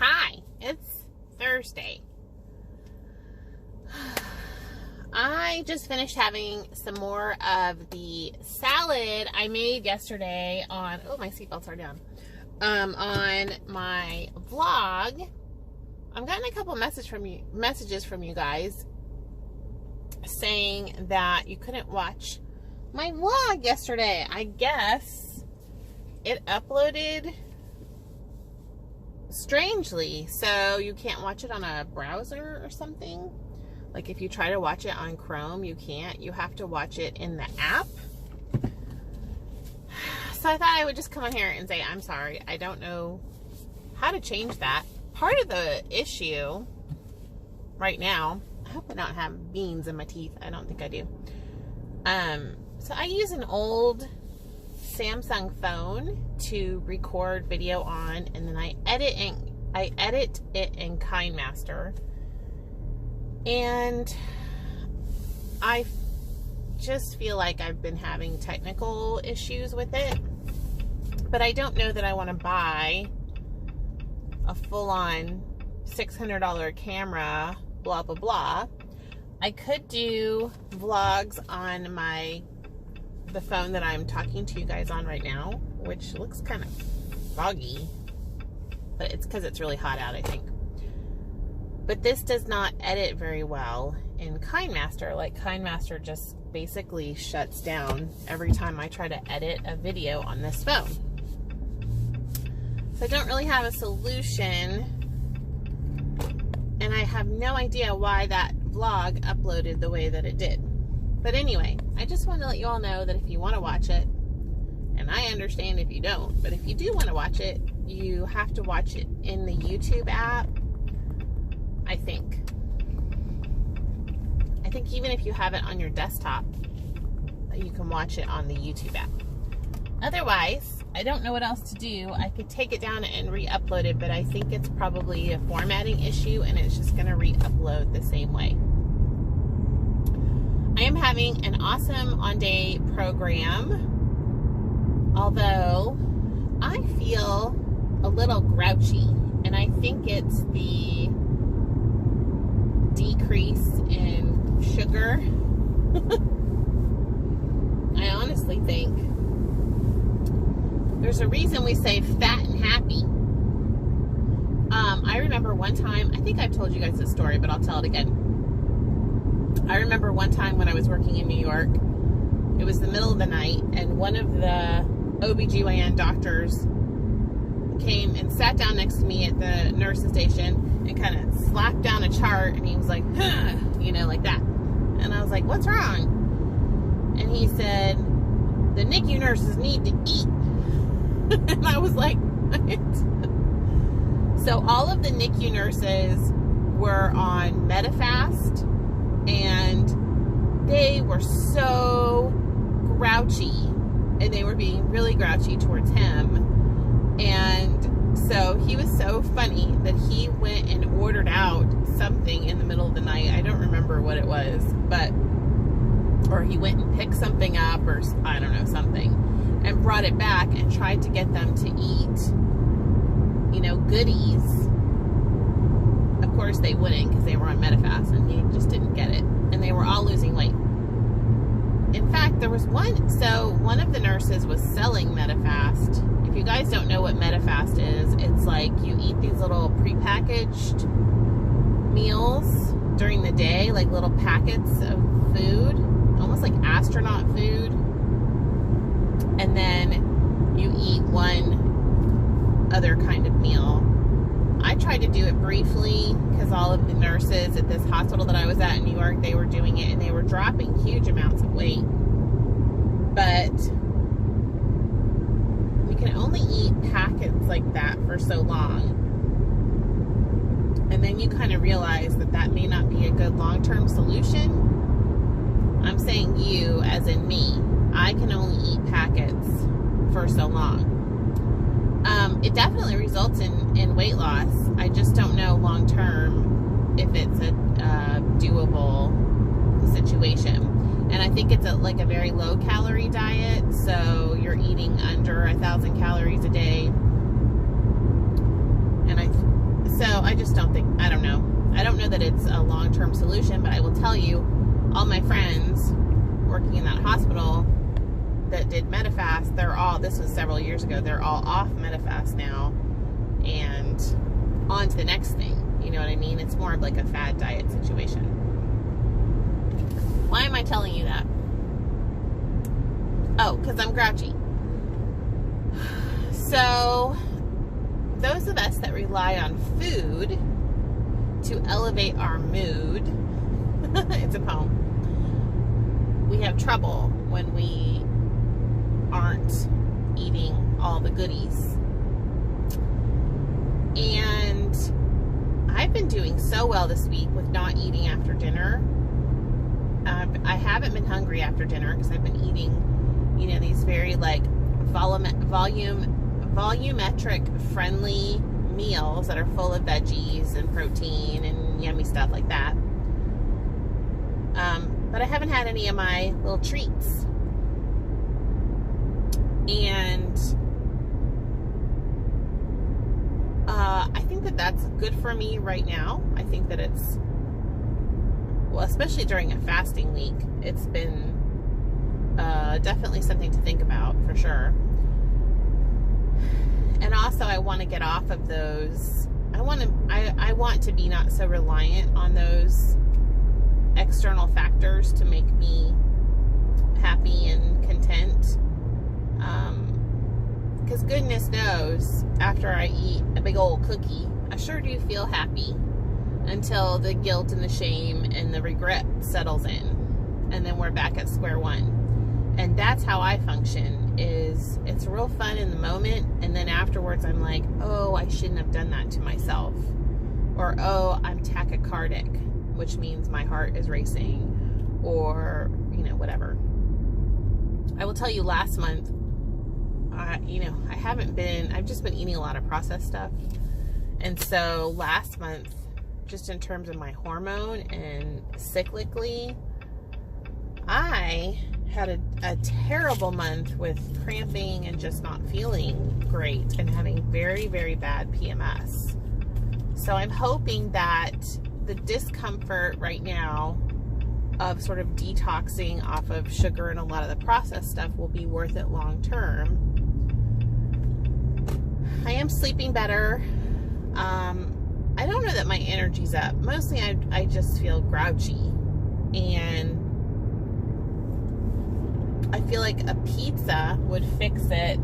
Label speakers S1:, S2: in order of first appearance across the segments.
S1: Hi, it's Thursday. I just finished having some more of the salad I made yesterday on, oh, my seatbelts are down, on my vlog. I've gotten a couple messages from you guys saying that you couldn't watch my vlog yesterday. I guess it uploaded strangely, so you can't watch it on a browser or something. Like if you try to watch it on Chrome, you can't. You have to watch it in the app. So I thought I would just come on here and say, I'm sorry. I don't know how to change that. Part of the issue right now, I hope I don't have beans in my teeth. I don't think I do. So I use an old Samsung phone to record video on, and then I edit it in KineMaster. And I just feel like I've been having technical issues with it, but I don't know that I want to buy a full-on $600 camera, blah, blah, blah. I could do vlogs on the phone that I'm talking to you guys on right now, which looks kind of foggy, but it's because it's really hot out, I think. But this does not edit very well in KineMaster. Like, KineMaster just basically shuts down every time I try to edit a video on this phone. So I don't really have a solution, and I have no idea why that vlog uploaded the way that it did. But anyway, I just want to let you all know that if you want to watch it, and I understand if you don't, but if you do want to watch it, you have to watch it in the YouTube app, I think. I think even if you have it on your desktop, you can watch it on the YouTube app. Otherwise, I don't know what else to do. I could take it down and re-upload it, but I think it's probably a formatting issue, and it's just going to re-upload the same way. I am having an awesome on-day program, although I feel a little grouchy, and I think it's the decrease in sugar. I honestly think there's a reason we say fat and happy. I remember one time, I think I've told you guys this story, but I'll tell it again. I remember one time when I was working in New York, it was the middle of the night, and one of the OBGYN doctors came and sat down next to me at the nurse's station and kind of slapped down a chart, and he was like, huh, you know, like that. And I was like, what's wrong? And he said, the NICU nurses need to eat. And I was like, what? So all of the NICU nurses were on Medifast, and they were so grouchy, and they were being really grouchy towards him. And so he was so funny that he went and ordered out something in the middle of the night. I don't remember what it was, but, or he went and picked something up, or I don't know, something, and brought it back and tried to get them to eat, you know, goodies. Of course they wouldn't, because they were on Medifast, and he just didn't get it. And they were all losing weight. In fact, there was one of the nurses was selling Medifast. If you guys don't know what Medifast is, it's like you eat these little prepackaged meals during the day, like little packets of food, almost like astronaut food. And then you eat one other kind of meal. I tried to do it briefly because all of the nurses at this hospital that I was at in New York, they were doing it, and they were dropping huge amounts of weight. But we can only eat packets like that for so long. And then you kind of realize that that may not be a good long-term solution. I'm saying you, as in me. I can only eat packets for so long. It definitely results in weight loss. I just don't know long term if it's a doable situation. And I think it's like a very low calorie diet, so you're eating under 1,000 calories a day. And So I just don't think, I don't know. I don't know that it's a long-term solution, but I will tell you, all my friends working in that hospital that did Medifast, they're all, this was several years ago, they're all off Medifast now and on to the next thing. You know what I mean? It's more of like a fad diet situation. Why am I telling you that? Oh, because I'm grouchy. So, those of us that rely on food to elevate our mood, it's a poem, we have trouble when we aren't eating all the goodies. And I've been doing so well this week with not eating after dinner. I haven't been hungry after dinner because I've been eating, you know, these very like volumetric friendly meals that are full of veggies and protein and yummy stuff like that. But I haven't had any of my little treats. And I think that that's good for me right now. I think that it's, well, especially during a fasting week, it's been definitely something to think about for sure. And also I want to get off of those, I want to be not so reliant on those external factors to make me happy and content. Because goodness knows, after I eat a big old cookie, I sure do feel happy until the guilt and the shame and the regret settles in. And then we're back at square one. And that's how I function, is it's real fun in the moment. And then afterwards I'm like, oh, I shouldn't have done that to myself. Or, oh, I'm tachycardic, which means my heart is racing. Or, you know, whatever. I will tell you, last month, you know, I've just been eating a lot of processed stuff. And so last month, just in terms of my hormone and cyclically, I had a terrible month with cramping and just not feeling great and having very, very bad PMS. So I'm hoping that the discomfort right now of sort of detoxing off of sugar and a lot of the processed stuff will be worth it long term. I am sleeping better. I don't know that my energy's up. Mostly I just feel grouchy. And I feel like a pizza would fix it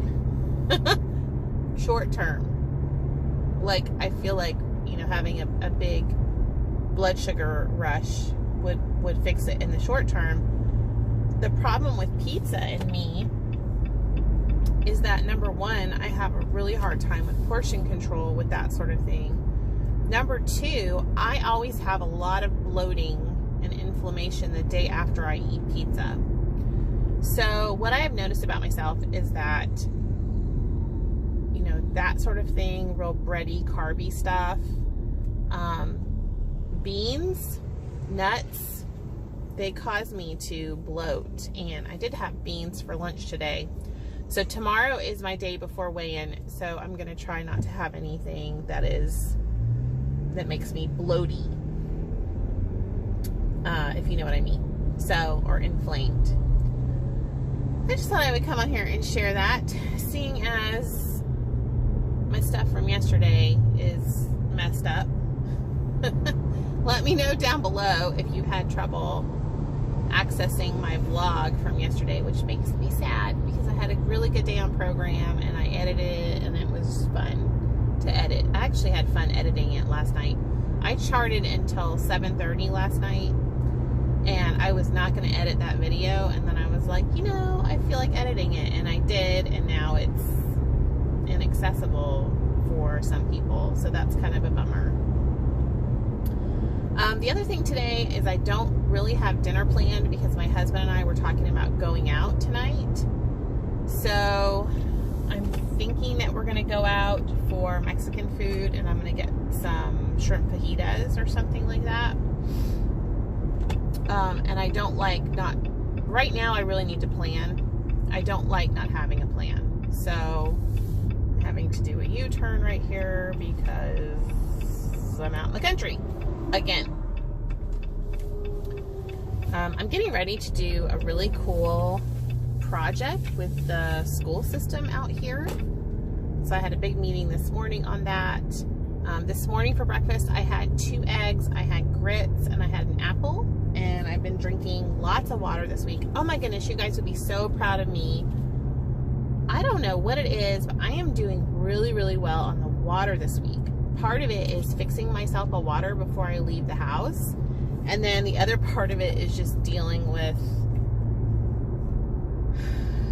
S1: short term. Like, I feel like, you know, having a big blood sugar rush would fix it in the short term. The problem with pizza and me is that, number one, I have a really hard time with portion control with that sort of thing. Number two, I always have a lot of bloating and inflammation the day after I eat pizza. So what I have noticed about myself is that, you know, that sort of thing, real bready, carby stuff, beans, nuts, they cause me to bloat. And I did have beans for lunch today. So tomorrow is my day before weigh-in, so I'm going to try not to have anything that makes me bloaty, if you know what I mean. So, or inflamed. I just thought I would come on here and share that, seeing as my stuff from yesterday is messed up. Let me know down below if you had trouble accessing my vlog from yesterday, which makes me sad because I had a really good day on program and I edited it and it was fun to edit. I actually had fun editing it last night. I charted until 7:30 last night and I was not going to edit that video, and then I was like, you know, I feel like editing it, and I did, and now it's inaccessible for some people, so that's kind of a bummer. The other thing today is I don't really have dinner planned because my husband and I were talking about going out tonight. So I'm thinking that we're going to go out for Mexican food, and I'm going to get some shrimp fajitas or something like that. And I don't like right now I really need to plan. I don't like not having a plan. So I'm having to do a U-turn right here because because I'm out in the country again. I'm getting ready to do a really cool project with the school system out here. So I had a big meeting this morning on that. This morning for breakfast, I had 2 eggs, I had grits, and I had an apple. And I've been drinking lots of water this week. Oh my goodness, you guys would be so proud of me. I don't know what it is, but I am doing really, really well on the water this week. Part of it is fixing myself a water before I leave the house. And then the other part of it is just dealing with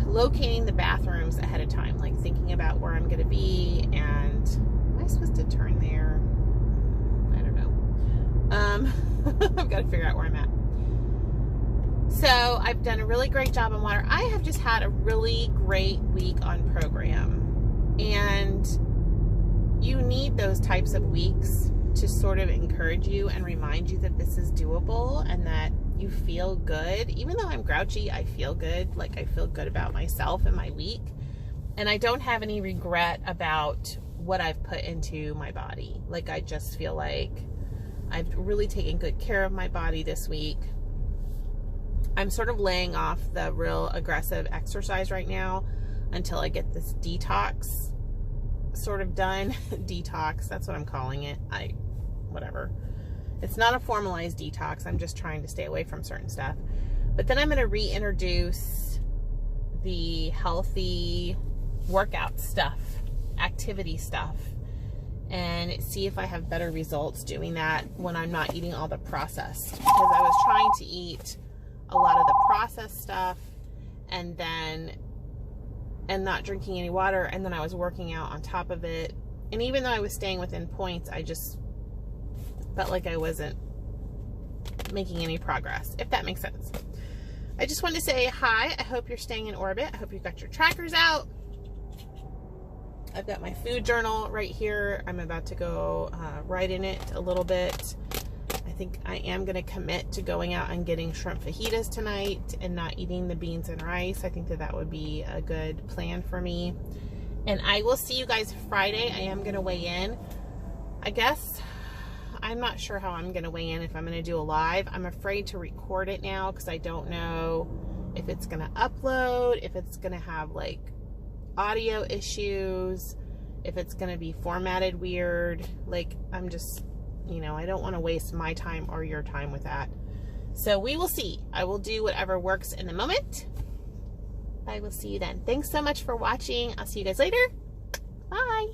S1: locating the bathrooms ahead of time, like thinking about where I'm going to be. And am I supposed to turn there? I don't know. I've got to figure out where I'm at. So I've done a really great job on water. I have just had a really great week on program. And you need those types of weeks to sort of encourage you and remind you that this is doable and that you feel good. Even though I'm grouchy, I feel good. Like, I feel good about myself and my week. And I don't have any regret about what I've put into my body. Like, I just feel like I've really taken good care of my body this week. I'm sort of laying off the real aggressive exercise right now until I get this detox sort of done. Detox, that's what I'm calling it. Whatever. It's not a formalized detox. I'm just trying to stay away from certain stuff. But then I'm going to reintroduce the healthy workout stuff, activity stuff, and see if I have better results doing that when I'm not eating all the processed. Because I was trying to eat a lot of the processed stuff and not drinking any water, and then I was working out on top of it. And even though I was staying within points, I just felt like I wasn't making any progress, if that makes sense. I just wanted to say hi. I hope you're staying in orbit. I hope you've got your trackers out. I've got my food journal right here. I'm about to go write in it a little bit. I think I am going to commit to going out and getting shrimp fajitas tonight and not eating the beans and rice. I think that would be a good plan for me. And I will see you guys Friday. I am going to weigh in. I guess I'm not sure how I'm going to weigh in, if I'm going to do a live. I'm afraid to record it now because I don't know if it's going to upload, if it's going to have like audio issues, if it's going to be formatted weird. Like, I'm just, you know, I don't want to waste my time or your time with that. So we will see. I will do whatever works in the moment. I will see you then. Thanks so much for watching. I'll see you guys later. Bye.